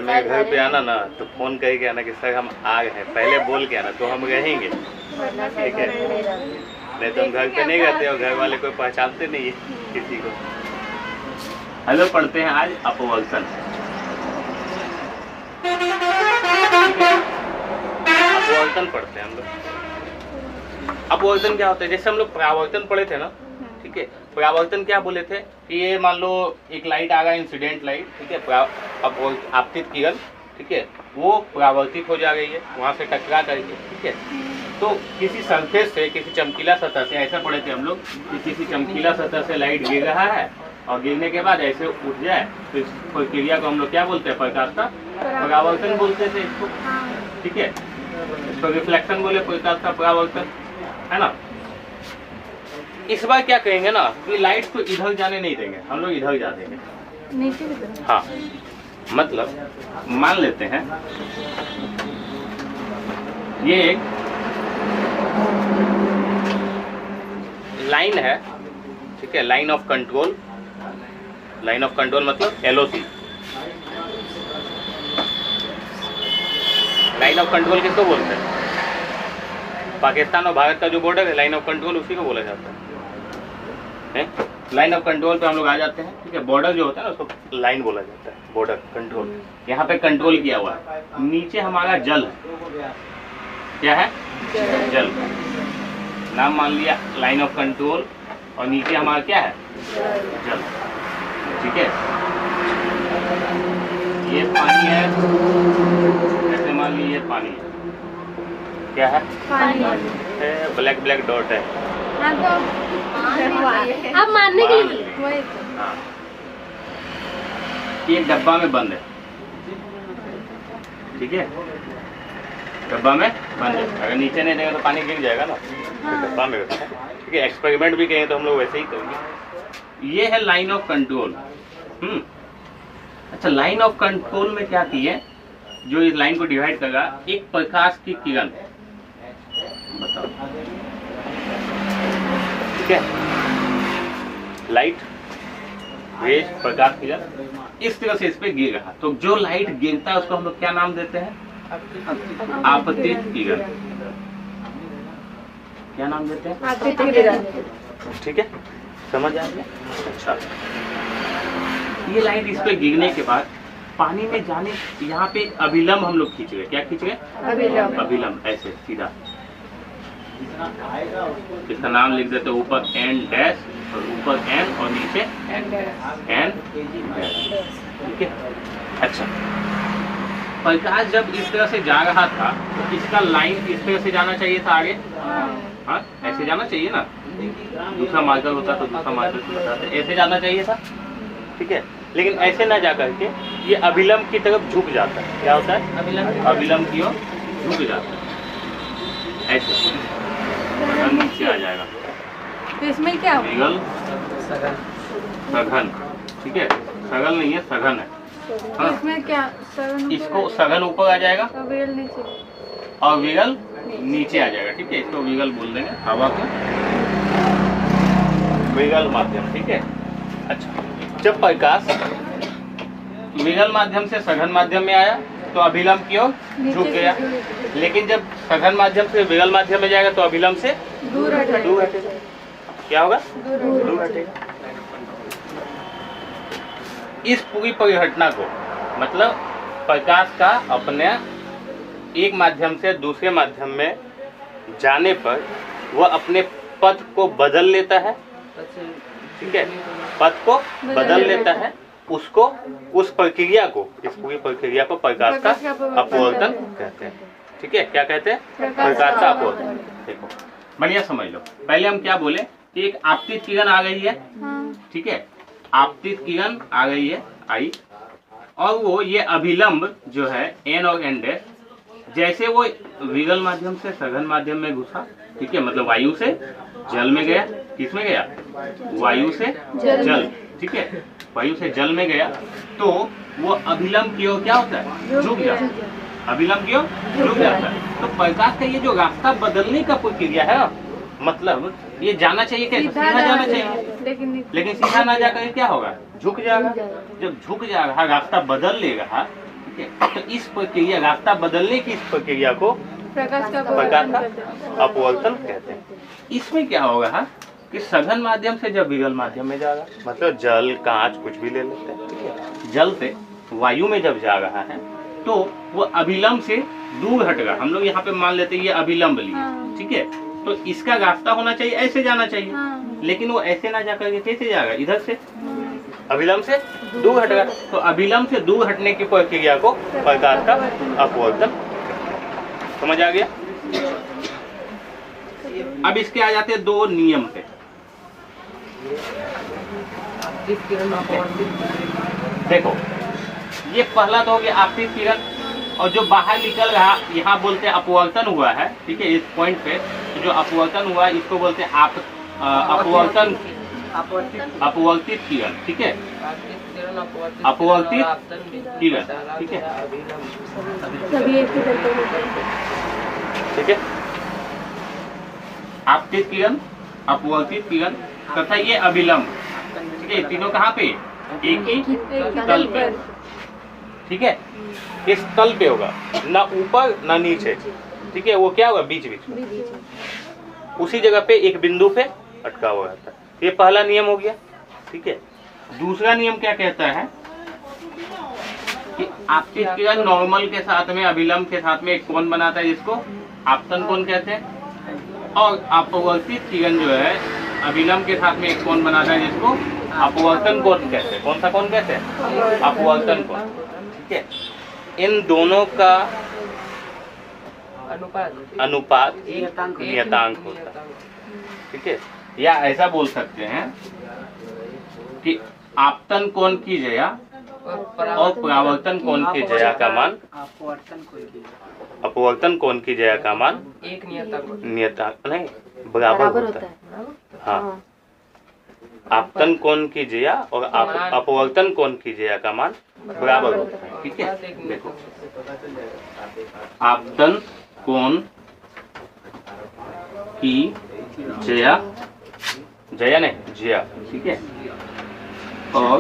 मेरे घर पे आना ना तो फोन करके आना कि सर हम आ गए हैं, पहले बोल के आना तो हम रहेंगे, ठीक है। नहीं तो हम घर पे नहीं रहते और घर वाले कोई पहचानते नहीं है किसी को। हेलो पढ़ते हैं आज अपवर्तन। अपवर्तन पढ़ते हैं हम लोग। अपवर्तन क्या होता है? जैसे हम लोग परावर्तन पढ़े थे ना, ठीक है। परावर्तन क्या बोले थे कि ये मान लो एक लाइट आ गया, इंसिडेंट लाइट, ठीक है, आपतित किरण, ठीक है, वो परावर्तित हो जा रही है वहाँ से टकरा करके, ठीक है। तो किसी सरफेस से, किसी चमकीला सतह से, ऐसा पढ़े थे हम लोग कि किसी चमकीला सतह से लाइट गिर रहा है और गिरने के बाद ऐसे उठ जाए तो इस प्रक्रिया को हम लोग क्या बोलते हैं? प्रकाश का परावर्तन बोलते थे इसको, ठीक है। इसको रिफ्लेक्शन बोले, प्रकाश का परावर्तन, है ना। इस बार क्या कहेंगे ना कि लाइट को इधर जाने नहीं देंगे, हम लोग इधर जा देंगे नीचे की तरफ। हाँ, मतलब मान लेते हैं ये एक लाइन है, ठीक है, line of control. Line of control मतलब LOC। लाइन ऑफ कंट्रोल किसको बोलते हैं? पाकिस्तान और भारत का जो बॉर्डर है, लाइन ऑफ कंट्रोल उसी को बोला जाता है। लाइन ऑफ कंट्रोल पे हम लोग आ जाते हैं, ठीक है। बॉर्डर जो होता है ना उसको लाइन बोला जाता है, बॉर्डर कंट्रोल। यहाँ पे कंट्रोल किया हुआ है, नीचे हमारा जल है। क्या है? जल। नाम मान लिया लाइन ऑफ कंट्रोल और नीचे हमारा क्या है? जल, ठीक है। ये पानी है, ऐसे मान लीजिए पानी है। क्या है? पानी। ब्लैक ब्लैक डॉट है। हाँ, तो आप मानने के लिए हाँ, ये डब्बा में बंद है, ठीक है। डब्बा में बंद है, अगर नीचे नहीं देंगे तो पानी गिर जाएगा ना। हाँ। डब्बा में रखा है, ठीक है। एक्सपेरिमेंट भी करेंगे तो हम लोग वैसे ही करेंगे। ये है लाइन ऑफ कंट्रोल। अच्छा, लाइन ऑफ कंट्रोल में क्या किए, जो इस लाइन को डिवाइड करेगा, एक प्रकाश की किरण, बताओ, ठीक है, लाइट रेज, प्रकाश किरण इस तरह से इस पे गिर रहा, तो जो लाइट गिरता है उसको हम लोग क्या नाम देते हैं? आपतित किरण। क्या नाम देते हैं? आपतित किरण, ठीक है, समझ आ गया। अच्छा, ये लाइट इस पे गिरने के बाद पानी में जाने, यहाँ पे अभिलंब हम लोग खींच गए। क्या खींच गए? अभिलंब। अभिलंब, ऐसे सीधा। इसका नाम लिख देते हैं, ऊपर N डैश और ऊपर N और नीचे N डैश, ठीक है। अच्छा, प्रकाश जब इस तरह से जा रहा था तो इसका लाइन इस तरह से जाना चाहिए था आगे। हाँ, ऐसे जाना चाहिए ना। दूसरा मार्कर होता तो दूसरा मार्कर से बताते, ऐसे जाना चाहिए था, ठीक है। लेकिन ऐसे ना जा करके ये अभिलंब की तरफ झुक जाता है। क्या होता है? अभिलंब की ओर झुक जाता है, ऐसे नीचे आ जाएगा। तो इसमें क्या होगा? विगल, सघन, ठीक है। सगल नहीं है, सघन है। तो इसमें क्या सघन? इसको सघन ऊपर आ जाएगा और विगल नीचे, और विगल नीचे आ जाएगा, ठीक है। इसको विगल बोल देंगे, हवा को विगल माध्यम, ठीक है। अच्छा, जब प्रकाश विगल माध्यम से सघन माध्यम में आया तो अभिलंब की ओर झुक गया, लेकिन जब सघन माध्यम से विगल माध्यम में जाएगा तो अभिलंब से दूर हटेगा। क्या होगा? दूर हटेगा। इस पूरी परिघटना को, मतलब प्रकाश का अपने एक माध्यम से दूसरे माध्यम में जाने पर वह अपने पथ को बदल लेता है, ठीक है। पथ को बदल लेता है, उसको, उस प्रक्रिया को, इस पूरी प्रक्रिया को प्रकाश का अपवर्तन कहते हैं, ठीक है। क्या कहते हैं? प्रकाश का अपवर्तन। देखो बढ़िया समझ लो। पहले हम क्या बोले कि एक आपतित किरण आ गई है, ठीक है। आपतित किरण आ गई है, आई, और वो ये अभिलंब जो है N और N डैश, जैसे वो विगल माध्यम से सघन माध्यम में घुसा, ठीक है, मतलब वायु से जल में गया। किस में गया? वायु से जल, ठीक है। वायु से जल में गया तो वो अभिलंब की ओर क्या होता है? झुक जाता है। अभिलंब की ओर झुक जाता है। तो प्रकाश का ये जो रास्ता बदलने का प्रक्रिया है, मतलब ये जाना चाहिए कैसे? सीधा जाना चाहिए, लेकिन सीधा ना जाकर क्या होगा? झुक जाएगा। जब झुक जाएगा, रास्ता बदल लेगा, ठीक है। तो इस प्रक्रिया, रास्ता बदलने की इस प्रक्रिया को प्रकाश का अपवर्तन कहते हैं। इसमें क्या होगा हाँ, कि सघन माध्यम से जब विरल माध्यम में जाएगा, मतलब जल कांच कुछ भी ले लेते हैं, ठीक है। जल से वायु में जब जा रहा है तो वो अभिलंब से दूर हटेगा। हम लोग यहाँ पे मान लेते हैं ये अभिलंब लिए, ठीक है। तो इसका रास्ता होना चाहिए, ऐसे जाना चाहिए, लेकिन वो ऐसे ना जाकर के कैसे जाएगा, इधर से अभिलंब से दूर हटेगा। तो अभिलंब से दूर हटने की प्रक्रिया को प्रकाश का अपवर्तन। समझ आ गया। अब इसके आ जाते हैं दो नियम पे। देखो ये पहला तो हो गया आपतित किरण, और जो बाहर निकल रहा यहाँ बोलते हैं अपवर्तन हुआ है, ठीक है। इस पॉइंट पे तो जो अपवर्तन हुआ है इसको बोलते हैं अपवर्तन, अपवर्तित किरण, ठीक है। अपवर्तित किरण, ठीक है, ठीक है। आपतित किरण, अपवर्तित किरण तथा ये अभिलंब, ठीक है। तीनों कहाँ पे, एक ही तल पे, ठीक है। इस तल पे होगा, ना ऊपर ना नीचे, ठीक है। वो क्या होगा, बीच बीच में, उसी जगह पे एक बिंदु पे अटका हुआ रहता है। ये पहला नियम हो गया, ठीक है। दूसरा नियम क्या कहता है कि आपतित किरण नॉर्मल के साथ में, अभिलंब के साथ में एक कोण बनाता है जिसको आपतन कोण कहते हैं, और अपवर्तित किरण जो है अभिलंब के साथ में एक कोण बनाता है जिसको अपवर्तन कोण कहते हैं। कौन सा कोण कहते हैं, अपवर्तन कोण, ठीक है। इन दोनों का अनुपात नियतांक होता है, ठीक है। या ऐसा बोल सकते हैं कि आपतन कोण की जया और परावर्तन कोण की जया का मान, अपवर्तन कोण की जया का मान एक नियतांक नहीं बराबर होता है। हाँ, आपतन कोण की जया और अपवर्तन कोण की जया का मान बराबर होता है, ठीक है। देखो आपतन कोण की जया, जया नहीं जया, ठीक है, और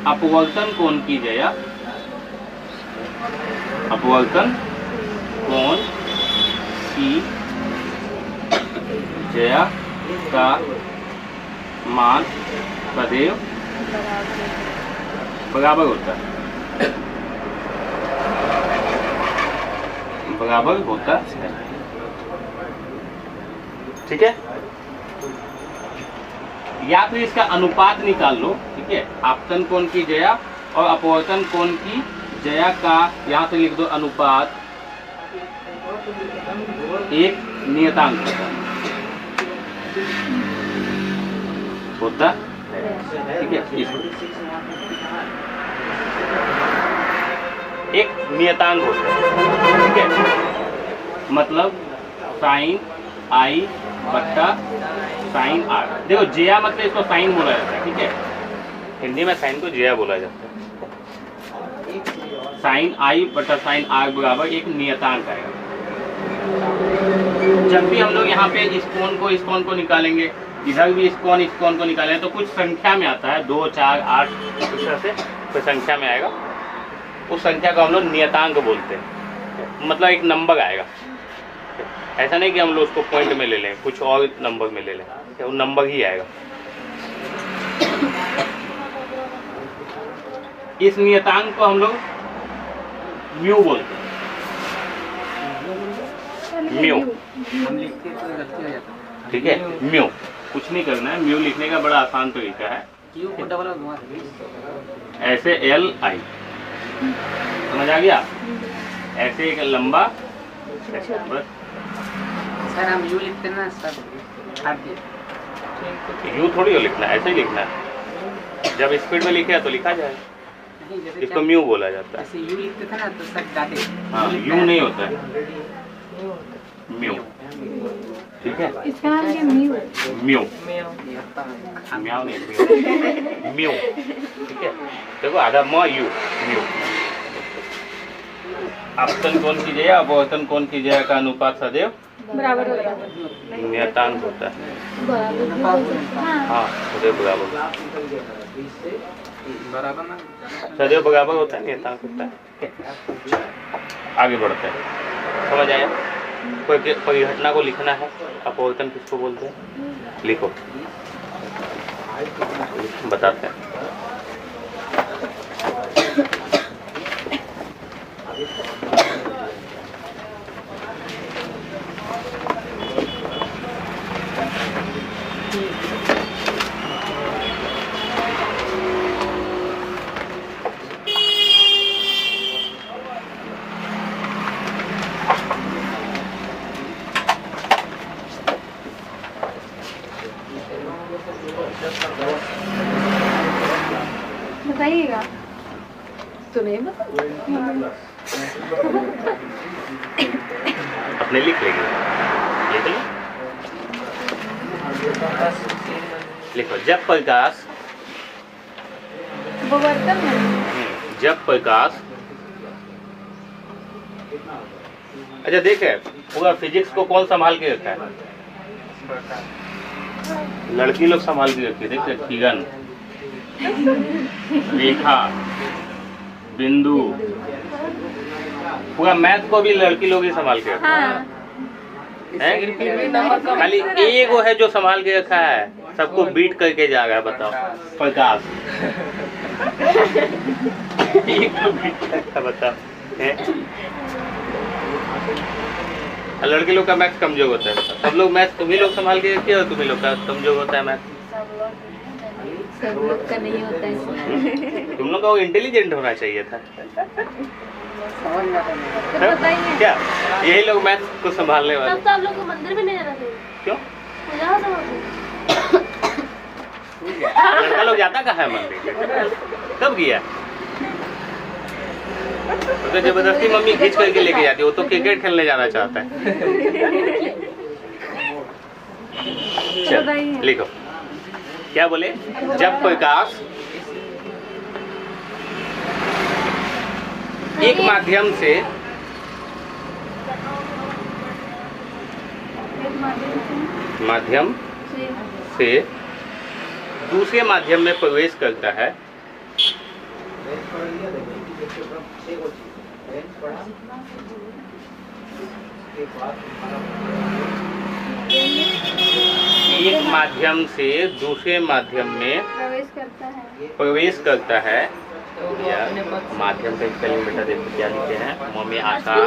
अपवर्तन कोण की जया, अपवर्तन कोण की जया का मान सदैव बराबर होता है, बराबर होता है, ठीक है। या फिर इसका अनुपात निकाल लो, ठीक है। आपतन कोण की जया और अपवर्तन कोण की जया का यहाँ से लिख दो अनुपात एक नियतांक होता, ठीक है। एक नियतांक होता है, ठीक है। मतलब साइन आई बट्टा साइन आर। देखो जया मतलब इसको साइन बोला जाता है, ठीक है। हिंदी में साइन को जया बोला जाता है। साइन आई बट्टा साइन आर बराबर एक नियतांक आएगा। जब भी हम लोग यहाँ पे इस कोण को निकालेंगे, इधर भी इस कोण को निकालेंगे, तो कुछ संख्या में आता है, 2 4 8 इस तरह से कोई संख्या में आएगा। उस संख्या को हम लोग नियतांक बोलते हैं, मतलब एक नंबर आएगा। ऐसा नहीं कि हम लोग उसको पॉइंट में ले लें, कुछ और नंबर में ले लें, वो नंबर ही आएगा। इस नियतांक को हम लोग म्यू बोलते हैं, म्यू, ठीक है। म्यू कुछ नहीं करना है, म्यू लिखने का बड़ा आसान तरीका है, ऐसे एल आई, समझ आ गया। ऐसे एक लंबा, बस सर हम यू लिखते ना सर, यू थोड़ी हो लिखना है, ऐसे ही लिखना है। जब स्पीड में लिखे तो लिखा जाए, इसको म्यू बोला जाता है। ऐसे यू लिखते थे ना तो सर गाते, हाँ यू नहीं होता है, म्यू, ठीक है। इसका नाम क्या, म्यू? म्यू, म्याऊ नहीं, म्यू, ठीक है। देखो आधा म यू, म्यू। आपतन कोण की जया अपवर्तन कोण की जया का अनुपात सदैव बराबर होता है। नियतांक होता है। बराबर भी हो सकता है। हाँ, सदैव बराबर, बराबर ना। सदैव बराबर होता है, नियतांक होता है। आगे बढ़ते हैं, समझ आया? कोई परिघटना को लिखना है, अपवर्तन किसको बोलते हैं? लिखो, बताते हैं। बताइएगा तो नहीं बता। अपने लिख लेंगे, लिख लो, लिखो। जब प्रकाश, बर्तन है। जब प्रकाश, अच्छा देखे, पूरा फिजिक्स को कौन संभाल के रखा है? लड़की लोग संभाल के रखी है। देखिए, किरण, रेखा, बिंदु, पूरा मैथ को भी लड़की लोग ही संभाल के रखा हाँ। है। खाली एक वो है जो संभाल के रखा है, सबको बीट करके जा रहा है। बताओ, प्रकाश एक तो बीट करता, बताओ है? लड़के लोग का मैथ कमजोर होता है। सब लोग मैथ तुम्ही लोग संभाल के रखिए, और तुम्ही लोग का कमजोर होता है मैथ। सब लोग का नहीं होता है। तुम लोग को इंटेलिजेंट होना चाहिए था। तो बताइए। क्या यही लोग मैथ को संभालने वाले? तब तो आप लोग को मंदिर भी नहीं जाना चाहिए। क्यों? पूजा हो लड़का लोग जाता कहाँ है मंदिर? कब गया? तो जबरदस्ती मम्मी खींच करके लेके जाती है। वो तो क्रिकेट खेलने जाना चाहता है। चल, लिखो, क्या बोले? जब प्रकाश एक माध्यम से दूसरे माध्यम में प्रवेश करता है, एक माध्यम से दूसरे माध्यम में प्रवेश करता है। यार, माध्यम से स्पेलिंग बेटा देखो क्या लिखे हैं। मम्मी आकार,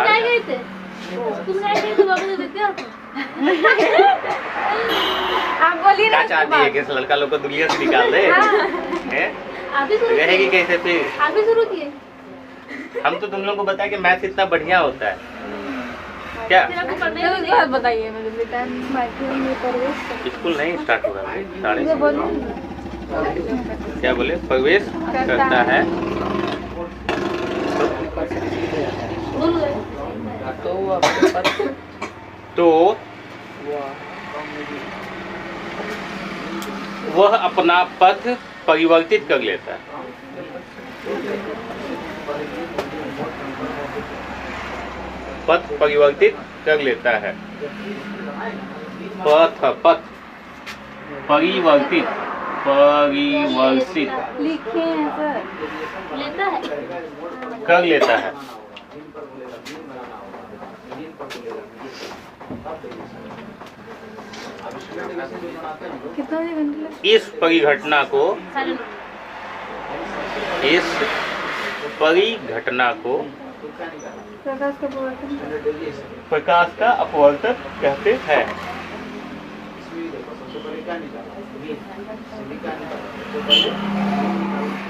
आप बोलिए ना। क्या चाहती है कि इस लड़का लोग को दुनिया से निकाल दे? हैं? रहेगी कैसे फिर? आप भी शुरू किए। हम तो तुम लोग को बताया कि मैथ इतना बढ़िया होता है। क्या बताइए मेरे बेटा, माध्यम में प्रवेश स्कूल नहीं स्टार्ट हो रहा है? क्या बोले? प्रवेश करता है। तो वह अपना पथ परिवर्तित कर लेता है। पथ परिवर्तित कर लेता है। पथ परिवर्तित लिखे हैं सर। लेता है, कर लेता है। कितना घंटे? इस परिघटना को प्रकाश का अपवर्तन कहते हैं।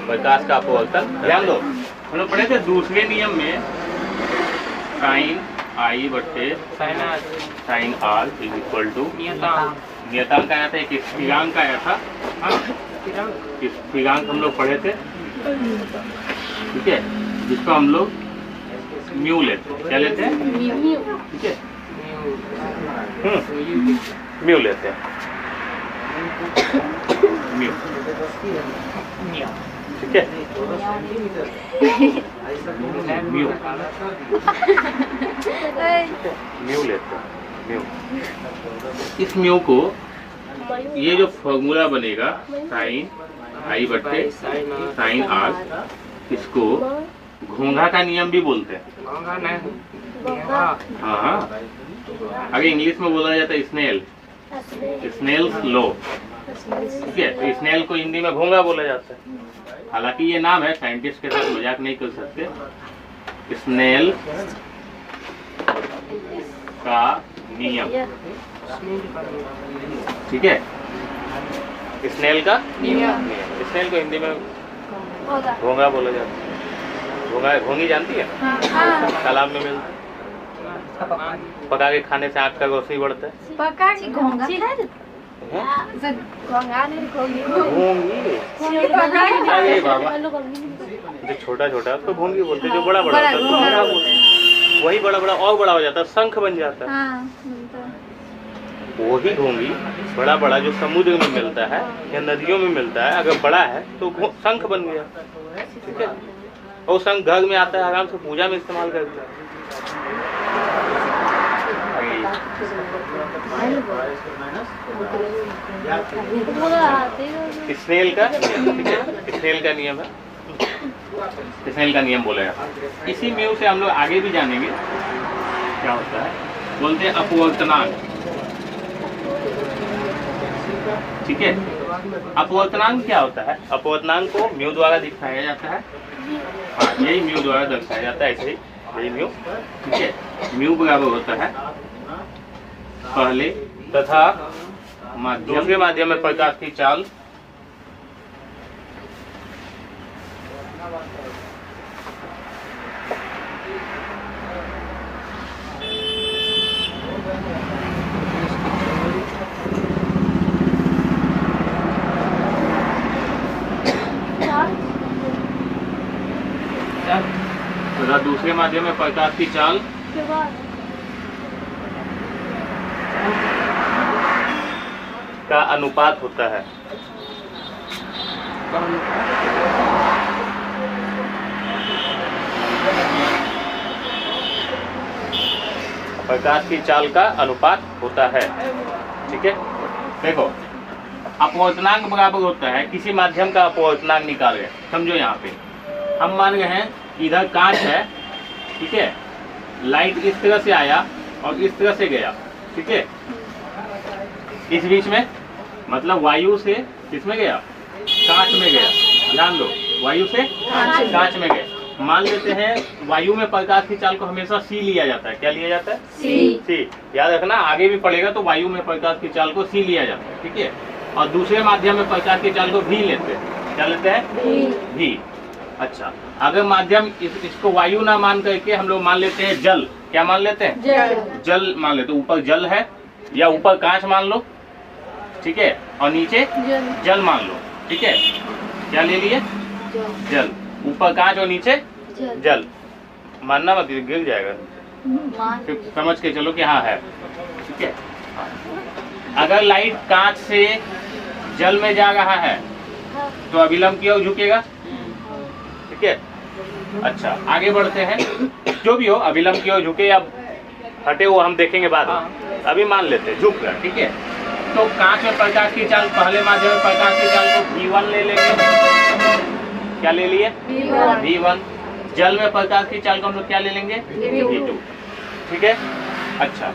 प्रकाश का अपवर्तन। ध्यान दो, हम लोग पढ़े थे दूसरे नियम में साइन आई बटे sine r is equal to नियतांक आया था, एक स्थिरांक आया था। स्थिरांक हम लोग पढ़े थे, ठीक है, जिसको हम लोग म्यू लेते हैं। क्या लेते हैं? ठीक है, म्यू लेते हैं। म्यू, ठीक है, म्यू लेते हैं। म्यू। इस म्यू को ये जो फॉर्मूला बनेगा साइन आई बट्टे साइन आर, इसको घोंघा का नियम भी बोलते हैं। हाँ, अगर इंग्लिश में बोला जाता है स्नेल, स्नेल्स लॉ, ठीक है। तो स्नेल को हिंदी में घोंघा बोला जाता है। हालांकि ये नाम है, साइंटिस्ट के साथ मजाक नहीं कर सकते। स्नेल का नियम, ठीक है। स्नेल का नियम, स्नेल को हिंदी में घोंघा बोला जाता है। घोंघा, घोंगी जानती है? तालाब में मिलता है। पका के खाने से आँख का रोशनी बढ़ता है। पका के घोंघा अरे बाबा, जो छोटा छोटा उसको घोंगी बोलते, जो बड़ा बड़ा होता है उसको घोंघा बोलते हैं। वही बड़ा बड़ा और बड़ा हो जाता है, शंख बन जाता है। वही घोंगी बड़ा बड़ा जो समुद्र में मिलता है या नदियों में मिलता है, अगर बड़ा है तो शंख बन गया, ठीक है। और शंख घर में आता है, आराम से पूजा में इस्तेमाल करते हैं। स्नेल का, ठीक है, स्नेल का नियम है, स्नेल का नियम बोलेगा। इसी म्यू से हम लोग आगे भी जानेंगे क्या होता है। बोलते हैं अपवर्तनांक, ठीक है। अपवर्तनांक क्या होता है? अपवर्तनांक को म्यू द्वारा दिखाया जाता है। हाँ, यही म्यू द्वारा दर्शाया जाता है, ऐसे ही यही म्यू, ठीक है। म्यू बराबर होता है पहले तथा माध्यम के माध्यम में प्रकाश की चाल तथा दूसरे माध्यम में प्रकाश की चाल का अनुपात होता है। प्रकाश की चाल का अनुपात होता है, ठीक है। देखो, अपवर्तनांक बराबर होता है, किसी माध्यम का अपवर्तनांक निकाल रहे, समझो यहाँ पे हम मान रहे हैं इधर कांच है, ठीक है। लाइट इस तरह से आया और इस तरह से गया, ठीक है। इस बीच में मतलब वायु से किसमें गया? कांच में गया। ध्यान दो, वायु से कांच में गया। मान लेते हैं वायु में प्रकाश की चाल को हमेशा सी लिया जाता है। क्या लिया जाता है? सी। याद रखना, आगे भी पड़ेगा तो वायु में प्रकाश की चाल को सी लिया जाता है, ठीक है। और दूसरे माध्यम में प्रकाश की चाल को भी लेते हैं। क्या लेते हैं? भी। अच्छा, अगर माध्यम इसको वायु ना मान करके हम लोग मान लेते हैं जल। क्या मान लेते हैं? जल मान लेते। ऊपर जल है या ऊपर कांच मान लो, ठीक है, और नीचे जल मान लो, ठीक है। क्या ले लिए? जल। ऊपर कांच और नीचे जल। मानना मत, गिर जाएगा, समझ के चलो कि हाँ है, ठीक है। अगर लाइट कांच से जल में जा रहा है तो अभिलंब की ओर झुकेगा, ठीक है। अच्छा, आगे बढ़ते हैं। जो भी हो, अभिलंब की ओर झुके या हटे वो हम देखेंगे बाद में। अभी मान लेते हैं झुक रहा, ठीक है। तो कांच में प्रकाश की चाल, पहले माध्यम में प्रकाश की चाल को V1 ले लेंगे। क्या ले लिए? V1। जल में प्रकाश की चाल को हम लोग क्या ले लेंगे? V2, ठीक है। अच्छा,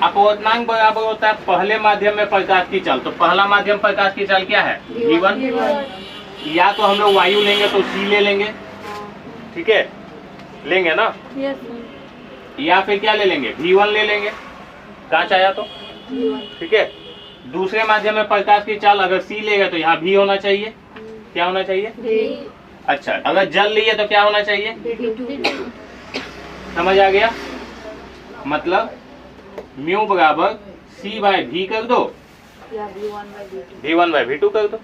अपवर्तनांक बराबर होता है पहले माध्यम में प्रकाश की चाल। तो पहला माध्यम प्रकाश की चाल क्या है? V1। या तो हम लोग वायु लेंगे तो C ले लेंगे, ठीक है, लेंगे ना। या फिर क्या ले लेंगे? V1 ले लेंगे, कांच आया तो, ठीक है। दूसरे माध्यम में प्रकाश की चाल अगर C लेगा तो यहाँ V होना चाहिए। क्या होना चाहिए? अच्छा, अगर जल लिए तो क्या होना चाहिए? समझ आ गया? मतलब म्यू बराबर C/V कर दो, V1/V2 कर दो।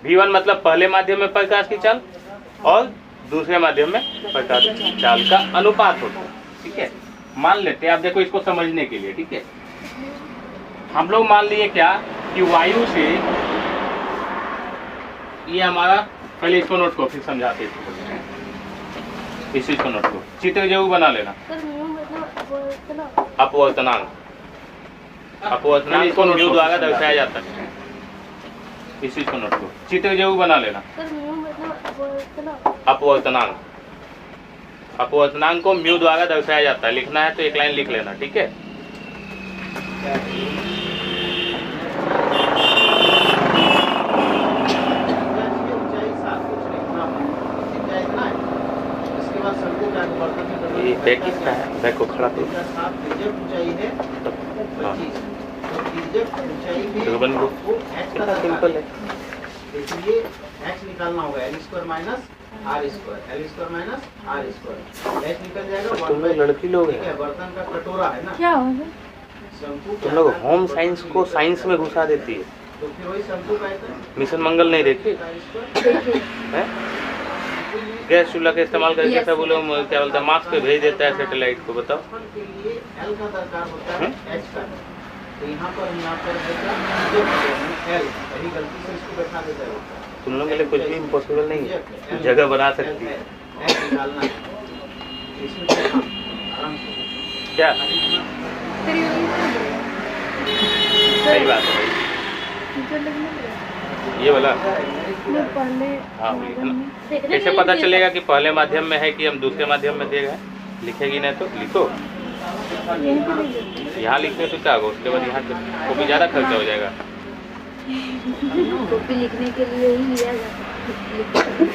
V1 मतलब पहले माध्यम में प्रकाश की चाल और दूसरे माध्यम में प्रकाश की चाल का अनुपात होता है, ठीक है। मान लेते हैं, आप देखो इसको समझने के लिए, ठीक है। हम लोग मान लिए क्या कि वायु से, ये हमारा, पहले इसको नोट को फिर समझाते हैं। इस चीज को नोट को चित्र जरूर बना लेना। अपवर्तनांक, अपवर्तनांक को म्यू द्वारा दर्शाया जाता है। इस चीज को नोट करो, चित्र जरूर बना लेना। सर म्यू मतलब अपवर्तनांक, अपवर्तनांक को म्यू द्वारा दर्शाया जाता है। लिखना है तो एक लाइन लिख लेना, ठीक है। ये बैक किसका है? बैक को खड़ा करो। तो बन गया, इतना सिंपल है। इसलिए x निकालना होगा l square minus r square, l square minus r square, h निकल जाएगा। तुम लोग लड़की लोग ठीक है, हैं, बर्तन का कटोरा है ना, क्या होगा? शंकु तुम लोग होम साइंस को साइंस में घुसा देती है। तो फिर वही शंकु का है मिशन मंगल नहीं देखी है? गैस चूल्हा का इस्तेमाल करके सब वो लोग क्या बोलते हैं, मार्स पे भेज देता है सैटेलाइट को। बताओ के लिए l का दरकार होता है h का, तो यहाँ पर है क्या l, वही गलती से इसको बैठा देता है। तुम लोग के लिए कुछ भी इम्पॉसिबल नहीं है, जगह बना सकती है। h निकालना है, इसमें आराम से क्या सही बात है भाई, ये वाला हाँ लिखना। कैसे पता चलेगा कि पहले माध्यम में है कि हम दूसरे माध्यम में देगा? लिखेगी नहीं तो लिखो, यहाँ लिखने से क्या होगा, उसके बाद यहाँ को भी ज़्यादा खर्चा हो जाएगा। कॉपी लिखने के लिए ही लिया जाता है।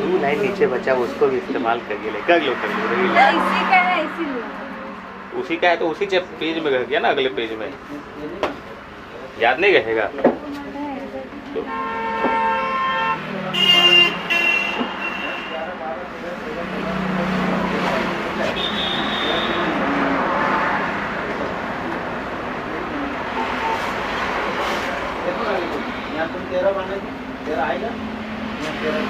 2 लाइन नीचे बचा, उसको भी इस्तेमाल करिए। कर लो इसी का है इसीलिए। उसी का है तो उसी पेज में रह गया ना, अगले पेज में याद नहीं रहेगा तो। यहाँ तुम 13 बने थे, 13 आएगा, यहाँ 13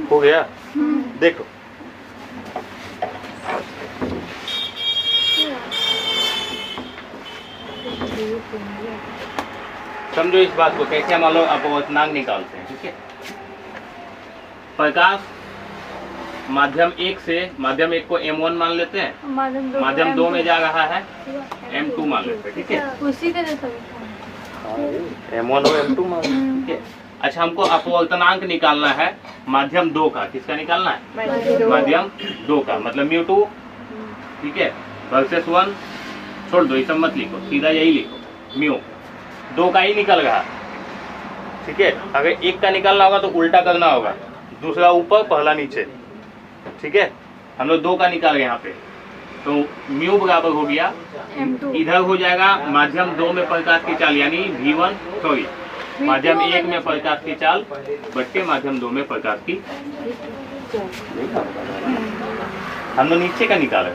हो गया, देखो समझो इस बात को। कैसे मान लो अपवर्तनांक निकालते हैं, ठीक है। प्रकाश माध्यम 1 से माध्यम 1 को m1 मान लेते हैं, माध्यम 2 में जा रहा है m2 मान लेते हैं, ठीक है। उसी का जैसा m1 और m2 मान लेते हैं, ठीक है। अच्छा, हमको अपवर्तनांक निकालना है माध्यम 2 का। किसका निकालना है? माध्यम 2 का, मतलब μ2, ठीक है, वर्सेस 1। छोड़ दो, ये सब मत लिखो, सीधा यही लिखो, μ2 का ही निकल रहा, ठीक है। अगर 1 का निकालना होगा तो उल्टा करना होगा, दूसरा ऊपर पहला नीचे, ठीक है। हम लोग 2 का निकाल रहे यहाँ पे, तो म्यू बराबर हो गया M2। इधर हो जाएगा माध्यम 2 में प्रकाश की चाल, यानी V1 सॉरी माध्यम 1 में प्रकाश की चाल बट्टे माध्यम 2 में प्रकाश की। हम लोग नीचे का निकाले,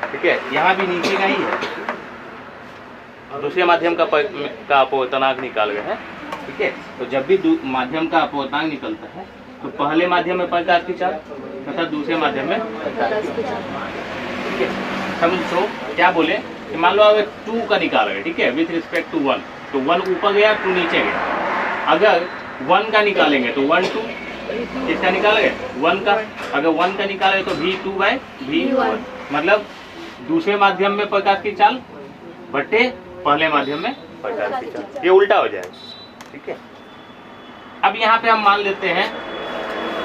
ठीक है, यहाँ भी नीचे का ही है। दूसरे माध्यम का अपवर्तनांक निकाल गए हैं, ठीक है। तो जब भी माध्यम का अपवर्तनांक निकलता है तो पहले माध्यम में प्रकाश की चाल तथा दूसरे माध्यम में प्रकाश की चाल, ठीक है। समझो क्या बोले कि मान लो अगर 2 का निकाल गए, ठीक है, विथ रिस्पेक्ट टू 1, तो 1 ऊपर गया 2 नीचे गया। अगर 1 का निकालेंगे तो 1 2, किसका निकालेंगे? 1 का। अगर 1 का निकालेंगे तो V2/V1, मतलब दूसरे माध्यम में प्रकाश की चाल बट्टे पहले माध्यम में प्रकाश की चाल, ये उल्टा हो जाएगा, ठीक है। अब यहाँ पे हम मान लेते हैं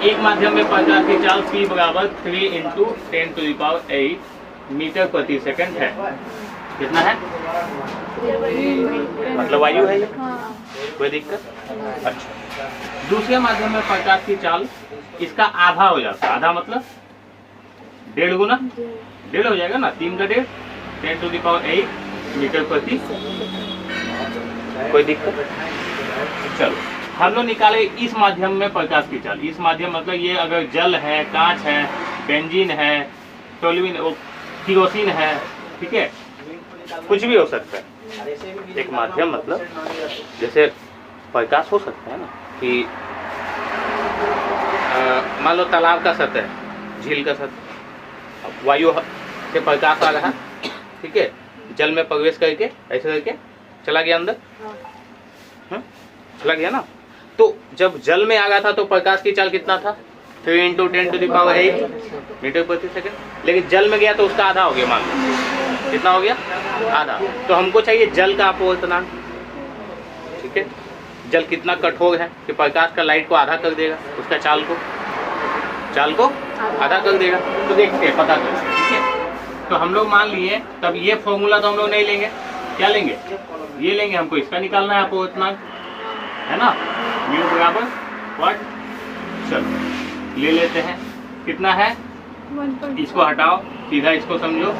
एक माध्यम में प्रकाश की चाल P बराबर 3 × 10⁸ मीटर प्रति सेकंड है। कितना है? मतलब वायु है ये, कोई दिक्कत? अच्छा, दूसरे माध्यम में प्रकाश की चाल इसका आधा हो जाता है। आधा मतलब 1.5 गुना, 1.5 हो जाएगा ना, 3 का 1.5 10⁸ मीटर प्रति। कोई दिक्कत? चलो हम लोग निकाले इस माध्यम में प्रकाश की चाल। इस माध्यम मतलब ये अगर जल है, कांच है, बेंजीन है, टोल्यूइन, किरोसिन है, ठीक है, कुछ भी हो सकता है। एक माध्यम मतलब जैसे प्रकाश हो सकता है ना कि मान लो तालाब का सतह, झील का सतह, वायु से प्रकाश आ रहा, ठीक है, जल में प्रवेश करके ऐसे करके चला गया अंदर, चला गया ना। तो जब जल में आ गया था तो प्रकाश की चाल कितना था? 3 × 10⁸ मीटर प्रति सेकंड। लेकिन जल में गया तो उसका आधा हो गया, मान लो कितना हो गया? आधा। तो हमको चाहिए जल का अपवर्तनांक, ठीक है, जल कितना कठोर है कि प्रकाश का लाइट को आधा कर देगा, उसका चाल को आधा कर देगा। तो देखते हैं, पता करते हैं, ठीक है। तो हम लोग मान लिए, तब ये फॉर्मूला तो हम लोग नहीं लेंगे, क्या लेंगे? ये लेंगे, हमको इसका निकालना है अपवर्तनांक, है ना, म्यू बराबर व्हाट, चलो ले लेते हैं, कितना है? इसको हटाओ, सीधा इसको समझो,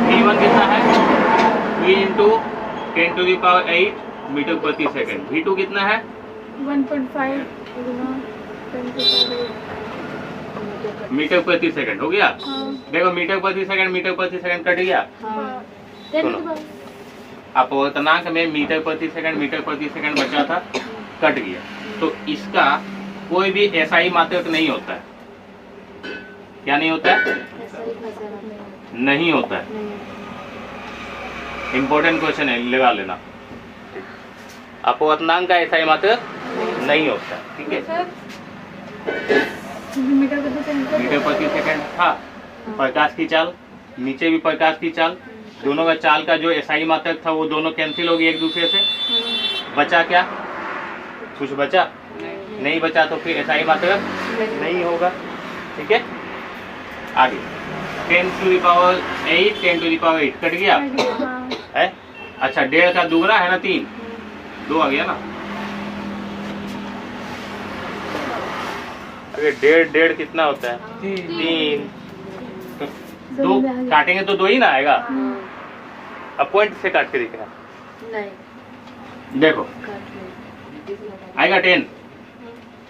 V1 कितना है? 3 × 10⁸ मीटर प्रति सेकंड। V2 कितना है? 1.5 मीटर प्रति सेकंड। हो गया? हाँ। देखो मीटर प्रति सेकंड कट गया। हाँ। सुनो, अपवर्तनांक में मीटर प्रति सेकंड बचा था, कट गया। तो इसका कोई भी SI मात्रक नहीं होता है। क्या नहीं होता है? नहीं होता है। इम्पोर्टेंट क्वेश्चन है, लगा लेना। अपवर्तनांक का SI मात्रक नहीं होता है, ठीक है। मीटर प्रति सेकंड था, प्रकाश की चाल, नीचे भी प्रकाश की चाल, दोनों का चाल का जो SI मात्रक था वो दोनों कैंसिल हो गए एक दूसरे से। बचा क्या? कुछ बचा? नहीं बचा, तो फिर SI मात्रक नहीं होगा, ठीक है। आगे 10⁸ कट गया है। अच्छा, 1.5 का दुगना है ना, 3, 2 आ गया ना। अरे 1.5 कितना होता है? 3। तो 2 काटेंगे तो 2 ही ना आएगा। अब पॉइंट से काट के दिखना, नहीं, देखो आएगा 10,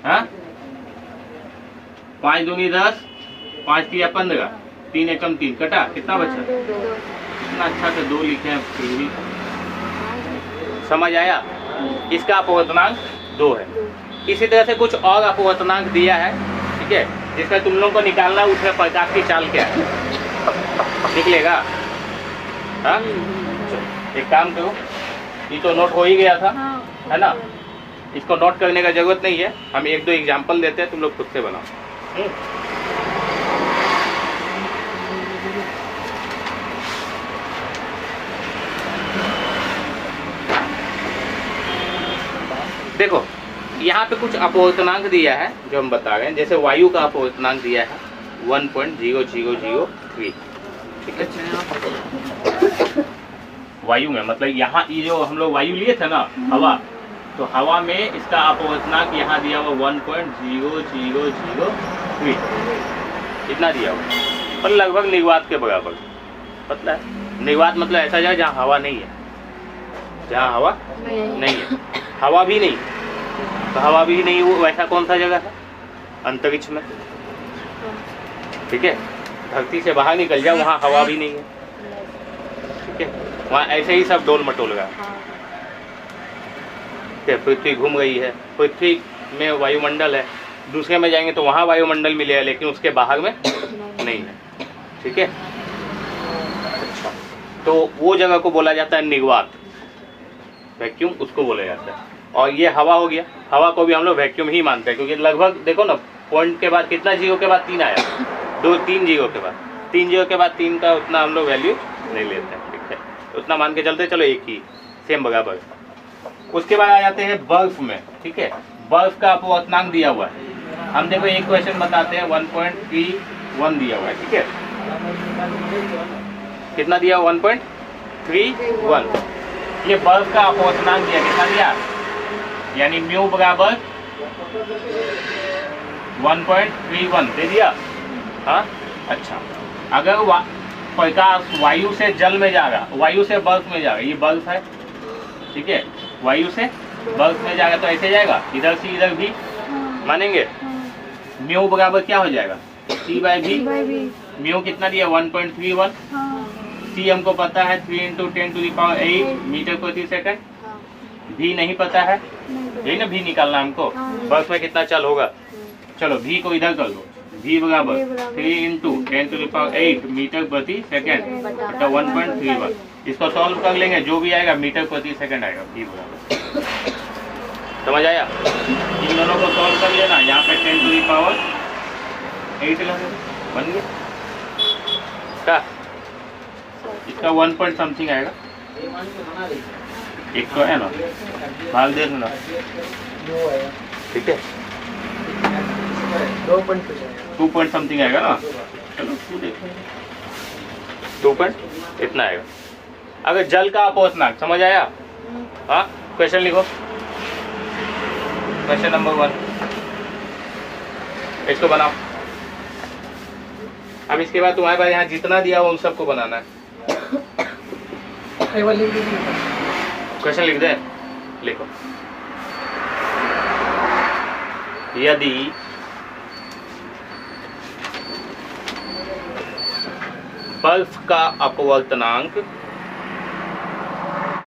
हाँ, 5 दूनी 10, 5 3 15, 3 एकम 3 कटा, कितना बचा? इतना अच्छा से 2 लिखे हैं, फिर भी समझ आया। इसका अपवर्तनांक 2 है। इसी तरह से कुछ और अपवर्तनांक दिया है, ठीक है, जिसका तुम लोगों को निकालना है, उसमें प्रकाश की चाल क्या है, निकलेगा। हाँ, एक काम करो, ये तो नोट हो ही गया था, है ना, इसको नोट करने का जरूरत नहीं है। हम 1-2 एग्जाम्पल देते हैं, तुम लोग खुद से बनाओ। देखो यहाँ पे कुछ अपवर्तनांक दिया है जो हम बता रहे हैं। जैसे वायु का अपवर्तनांक दिया है 1.0003, ठीक है। वायु में मतलब यहाँ ये जो हम लोग वायु लिए थे ना, हवा, तो हवा में इसका अपवर्तनांक यहाँ दिया हुआ 1.0003, इतना दिया हुआ, और लगभग निर्वात के बराबर। पता है निर्वात मतलब ऐसा जगह जहाँ हवा नहीं है, जहाँ हवा नहीं है, हवा भी नहीं, तो हवा भी नहीं, वो वैसा कौन सा जगह है? अंतरिक्ष में, ठीक है। धरती से बाहर निकल जाओ, वहाँ हवा भी नहीं है, ठीक है। वहाँ ऐसे ही सब डोल मटोल गया, ठीक है। पृथ्वी घूम रही है, पृथ्वी में वायुमंडल है, दूसरे में जाएंगे तो वहाँ वायुमंडल मिलेगा, लेकिन उसके बाहर में नहीं है, ठीक है। अच्छा, तो वो जगह को बोला जाता है निर्वात, वैक्यूम उसको बोला जाता है। और ये हवा हो गया, हवा को भी हम लोग वैक्यूम ही मानते हैं, क्योंकि लगभग देखो ना, पॉइंट के बाद कितना जीरो के बाद 3 आया, 2-3 जीरो के बाद, 3 जीरो के बाद 3 का उतना हम लोग वैल्यू नहीं लेते हैं, ठीक है। उतना मान के चलते, चलो एक ही सेम बराबर। उसके बाद आ जाते हैं बर्फ में, ठीक है। बर्फ का अपवर्तनांक दिया हुआ है, हम देखो एक क्वेश्चन बताते हैं, 1.31 दिया हुआ है, ठीक है। कितना दिया? 1.31। ये बर्फ का अपवर्तनांक दिया, कितना दिया? यानी म्यू बराबर 1.31 दे दिया, हाँ। अच्छा, अगर प्रकाश वायु से जल में जाएगा, वायु से बर्फ में जाएगा, ये बर्फ है, ठीक है, वायु से बल्क में जाएगा तो ऐसे जाएगा, इधर से इधर भी मानेंगे। म्यू बराबर क्या हो जाएगा, सी बाई भी। म्यू कितना दिया 1.31। सी हमको पता है 3 × 10⁸ मीटर प्रति सेकंड। भी नहीं पता है, यही ना भी निकालना हमको। बल्क में कितना चल होगा, चलो भी को इधर कर दो। भी बराबर 3 × 10⁸ मीटर प्रति सेकंड मतलब 1.31। इसको सॉल्व कर लेंगे, जो भी आएगा मीटर प्रति सेकंड आएगा। भी बराबर, समझ आया। इन दोनों को सॉल्व कर लेना, यहाँ पे 10⁸ बन गया क्या। इसका 1 पॉइंट समथिंग आएगा, ये मान के बना रही एक तो है ना, भाग दे ना, ठीक है। 2 पॉइंट समथिंग आएगा ना, चलो 2 देखेंगे। 2 पॉइंट इतना आएगा। अगर जल का अपोषणांक समझ आया। हाँ, क्वेश्चन लिखो, क्वेश्चन नंबर 1 इसको बनाओ। अब इसके बाद तुम्हारे पास यहाँ जितना दिया हो उन सबको बनाना है। क्वेश्चन लिख दे, लिखो। यदि बल्ब का अपवर्तनांक